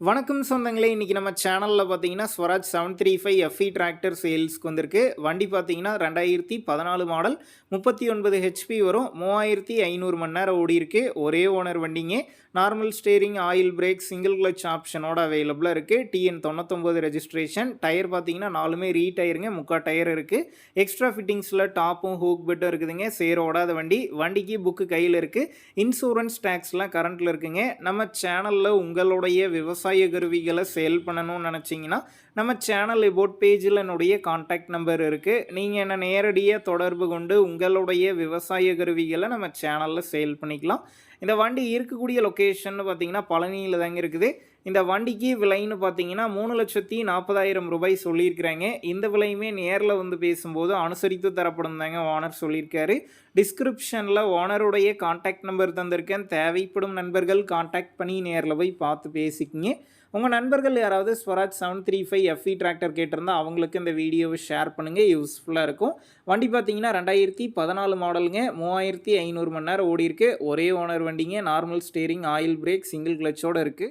வணக்கம் சொந்தங்களே! இன்னைக்கு நம்ம சேனல்ல பார்த்தீங்கன்னா, ஸ்வராஜ் 735 எஃப்இ டிராக்டர் சேல்ஸ்க்கு வந்திருக்கு. வண்டி பார்த்தீங்கன்னா 2014 மாடல் 39 ஹெச்பி வரும். 3500 மணி நேரம் ஓடியிருக்கு. ஒரே ஓனர் வண்டிங்க. Normal steering, oil brake, single clutch ஆப்ஷனோட அவைலபிளா இருக்கு. TN 99 registration. டயர் பார்த்தீங்கன்னா 4மே டயருங்க. 3/4 டயர் இருக்கு. எக்ஸ்ட்ரா ஃபிட்டிங்ஸ்ல டாப்பும், ஹூக் பெட்டும் இருக்குதுங்க. சேர் ஓடாத வண்டி. வண்டிக்கு புக்கு கையில இருக்கு. இன்சூரன்ஸ் டேக்ஸ்லாம் கரண்ட்ல இருக்குங்க. நம்ம சேனல்ல உங்களுடைய விவசாய கருவிகளை சேல் பண்ணணும்னு நினச்சிங்கன்னா நம்ம சேனல் எபோட் பேஜில் என்னுடைய கான்டாக்ட் நம்பர் இருக்குது. நீங்கள் என்ன நேரடியாக தொடர்பு கொண்டு உங்களுடைய விவசாய கருவிகளை நம்ம சேனலில் சேல் பண்ணிக்கலாம். இந்த வண்டி இருக்கக்கூடிய லொக்கேஷன் பார்த்தீங்கன்னா பழனியில் தாங்க இருக்குது. இந்த வண்டிக்கு விலைன்னு பார்த்தீங்கன்னா 3,40,000 ரூபாய் சொல்லியிருக்கிறாங்க. இந்த விலையுமே நேரில் வந்து பேசும்போது அனுசரித்து தரப்படும் தாங்க ஓனர் சொல்லியிருக்காரு. டிஸ்கிரிப்ஷனில் ஓனருடைய கான்டாக்ட் நம்பர் தந்திருக்கேன். தேவைப்படும் நண்பர்கள் கான்டாக்ட் பண்ணி நேரில் போய் பார்த்து பேசிக்கிங்க. உங்கள் நண்பர்கள் யாராவது ஸ்வராஜ் 735 எஃப்இ டிராக்டர் கேட்டிருந்தா அவங்களுக்கு இந்த வீடியோவை ஷேர் பண்ணுங்கள். யூஸ்ஃபுல்லாக இருக்கும். வண்டி பார்த்தீங்கன்னா 2014 மாடலுங்க. 3500 மணி நேரம் ஓடி இருக்கு. ஒரே ஓனர் வண்டிங்க. Normal steering, oil brake, single கிளச்சோடு இருக்குது.